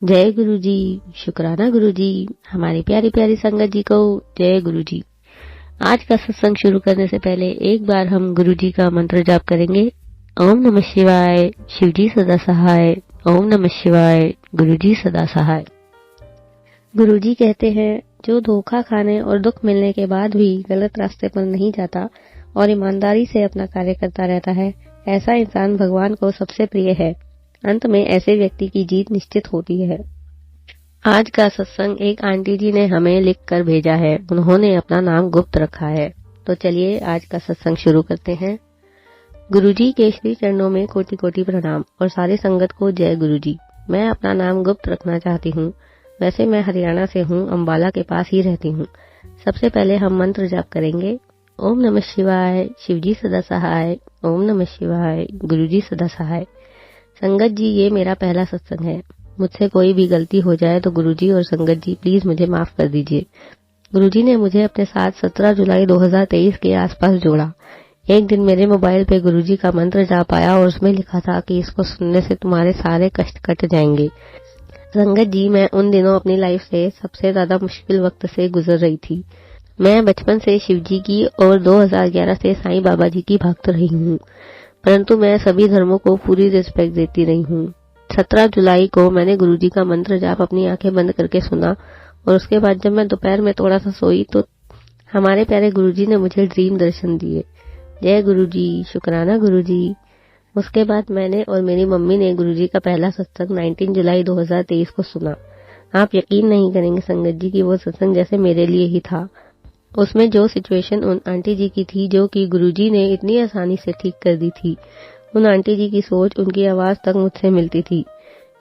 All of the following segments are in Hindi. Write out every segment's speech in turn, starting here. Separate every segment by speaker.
Speaker 1: जय गुरु जी, शुक्राना गुरु जी, हमारी प्यारी प्यारी संगत जी को जय गुरु जी। आज का सत्संग शुरू करने से पहले एक बार हम गुरु जी का मंत्र जाप करेंगे। ओम नमः शिवाय, शिव जी सदा सहाय। ओम नमः शिवाय, गुरु जी सदा सहाय। गुरु जी कहते हैं, जो धोखा खाने और दुख मिलने के बाद भी गलत रास्ते पर नहीं जाता और ईमानदारी से अपना कार्य करता रहता है, ऐसा इंसान भगवान को सबसे प्रिय है। अंत में ऐसे व्यक्ति की जीत निश्चित होती है। आज का सत्संग एक आंटी जी ने हमें लिख कर भेजा है। उन्होंने अपना नाम गुप्त रखा है। तो चलिए आज का सत्संग शुरू करते हैं। गुरु जी के श्री चरणों में कोटि कोटि प्रणाम और सारे संगत को जय गुरु जी। मैं अपना नाम गुप्त रखना चाहती हूँ। वैसे मैं हरियाणा से हूँ, अम्बाला के पास ही रहती हूँ। सबसे पहले हम मंत्र जाप करेंगे। ओम नमः शिवाय, शिव जी सदा सहाय। ओम नमः शिवाय, गुरु जी सदा सहाय। संगत जी, ये मेरा पहला सत्संग है। मुझसे कोई भी गलती हो जाए तो गुरुजी और संगत जी प्लीज मुझे माफ कर दीजिए। गुरुजी ने मुझे अपने साथ 17 जुलाई 2023 के आसपास जोड़ा। एक दिन मेरे मोबाइल पे गुरुजी का मंत्र जाप आया और उसमें लिखा था कि इसको सुनने से तुम्हारे सारे कष्ट कट जाएंगे। संगत जी, मैं उन दिनों अपनी लाइफ से सबसे ज्यादा मुश्किल वक्त से गुजर रही थी। मैं बचपन से शिव जी की और 2011 से साईं बाबा जी की भक्त रही हूँ, परंतु मैं सभी धर्मों को पूरी रिस्पेक्ट देती रही हूँ। 17 जुलाई को मैंने गुरुजी का मंत्र जाप अपनी आंखें बंद करके सुना और उसके बाद जब मैं दोपहर में थोड़ा सा सोई तो हमारे प्यारे गुरुजी ने मुझे ड्रीम दर्शन दिए। जय गुरुजी, शुक्राना गुरुजी। उसके बाद मैंने और मेरी मम्मी ने गुरुजी का पहला सत्संग 19 जुलाई 2023 को सुना। आप यकीन नहीं करेंगे संगत जी की वो सत्संग जैसे मेरे लिए ही था। उसमें जो सिचुएशन उन आंटी जी की थी जो कि गुरुजी ने इतनी आसानी से ठीक कर दी थी, उन आंटी जी की सोच, उनकी आवाज तक मुझसे मिलती थी।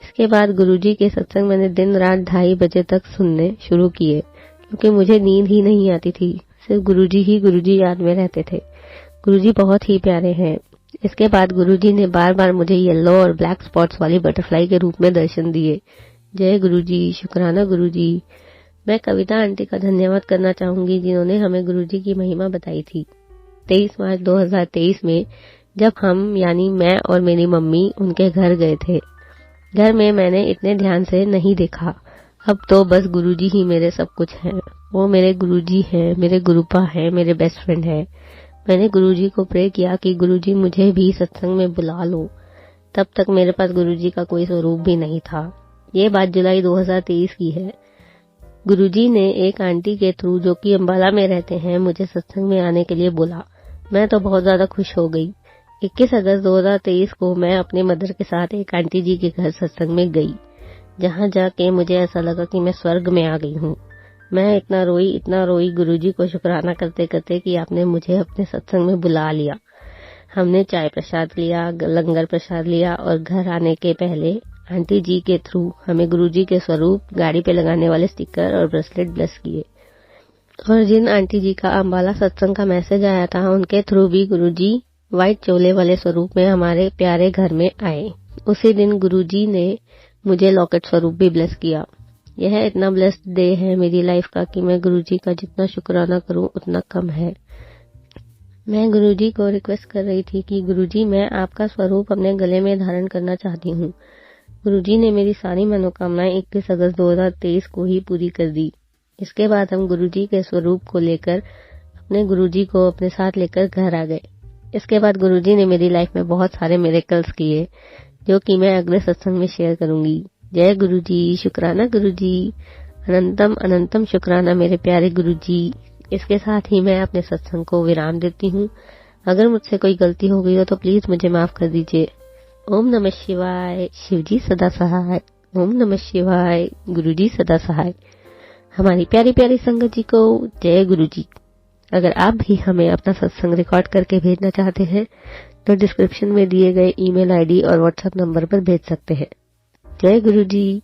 Speaker 1: इसके बाद गुरुजी के सत्संग मैंने दिन रात 2:30 बजे तक सुनने शुरू किए, क्योंकि मुझे नींद ही नहीं आती थी। सिर्फ गुरुजी ही गुरुजी याद में रहते थे। गुरुजी बहुत ही प्यारे हैं। इसके बाद गुरुजी ने बार बार मुझे येलो और ब्लैक स्पॉट्स वाली बटरफ्लाई के रूप में दर्शन दिए। जय गुरुजी, शुक्राना गुरुजी। मैं कविता आंटी का धन्यवाद करना चाहूंगी जिन्होंने हमें गुरुजी की महिमा बताई थी। 23 मार्च 2023 में जब हम यानी मैं और मेरी मम्मी उनके घर गए थे। घर में मैंने इतने ध्यान से नहीं देखा। अब तो बस गुरुजी ही मेरे सब कुछ हैं। वो मेरे गुरुजी हैं, मेरे गुरुपा हैं, मेरे बेस्ट फ्रेंड हैं। मैंने गुरुजी को प्रे किया कि गुरुजी मुझे भी सत्संग में बुला लो। तब तक मेरे पास गुरुजी का कोई स्वरूप भी नहीं था। ये बात जुलाई 2023 की है। गुरुजी ने एक आंटी के थ्रू जो कि अम्बाला में रहते हैं मुझे सत्संग में आने के लिए बोला। मैं तो बहुत ज्यादा खुश हो गई। 21 अगस्त 2023 को मैं अपने मदर के साथ एक आंटी जी के घर सत्संग में गई, जहां जाके मुझे ऐसा लगा कि मैं स्वर्ग में आ गई हूँ। मैं इतना रोई गुरुजी को शुक्राना करते करते कि आपने मुझे अपने सत्संग में बुला लिया। हमने चाय प्रसाद लिया, लंगर प्रसाद लिया और घर आने के पहले आंटी जी के थ्रू हमें गुरुजी के स्वरूप, गाड़ी पे लगाने वाले स्टिकर और ब्रेसलेट ब्लेस किए। और जिन आंटी जी का अम्बाला सत्संग का मैसेज आया था उनके थ्रू भी गुरुजी व्हाइट चोले वाले स्वरूप में हमारे प्यारे घर में आए। उसी दिन गुरुजी ने मुझे लॉकेट स्वरूप भी ब्लेस किया। यह इतना ब्लेस्ड डे है मेरी लाइफ का कि मैं गुरुजी का जितना शुक्राना करूं उतना कम है। मैं गुरुजी को रिक्वेस्ट कर रही थी कि गुरुजी, मैं आपका स्वरूप अपने गले में धारण करना चाहती हूँ। गुरुजी ने मेरी सारी मनोकामनाएं 21 अगस्त 2023 को ही पूरी कर दी। इसके बाद हम गुरुजी के स्वरूप को लेकर अपने गुरुजी को अपने साथ लेकर घर आ गए। इसके बाद गुरुजी ने मेरी लाइफ में बहुत सारे मिरेकल्स किए जो कि मैं अगले सत्संग में शेयर करूंगी। जय गुरुजी, शुक्राना गुरुजी। अनंतम अनंतम शुक्राना मेरे प्यारे गुरुजी। इसके साथ ही मैं अपने सत्संग को विराम देती हूँ। अगर मुझसे कोई गलती हो गई हो तो प्लीज मुझे माफ कर दीजिए। ओम नमः शिवाय, शिव जी सदा सहाय। ओम नमः शिवाय, गुरु जी सदा सहाय। हमारी प्यारी प्यारी संगत जी को जय गुरु जी। अगर आप भी हमें अपना सत्संग रिकॉर्ड करके भेजना चाहते हैं तो डिस्क्रिप्शन में दिए गए ईमेल आईडी और व्हाट्सएप नंबर पर भेज सकते हैं। जय गुरु जी।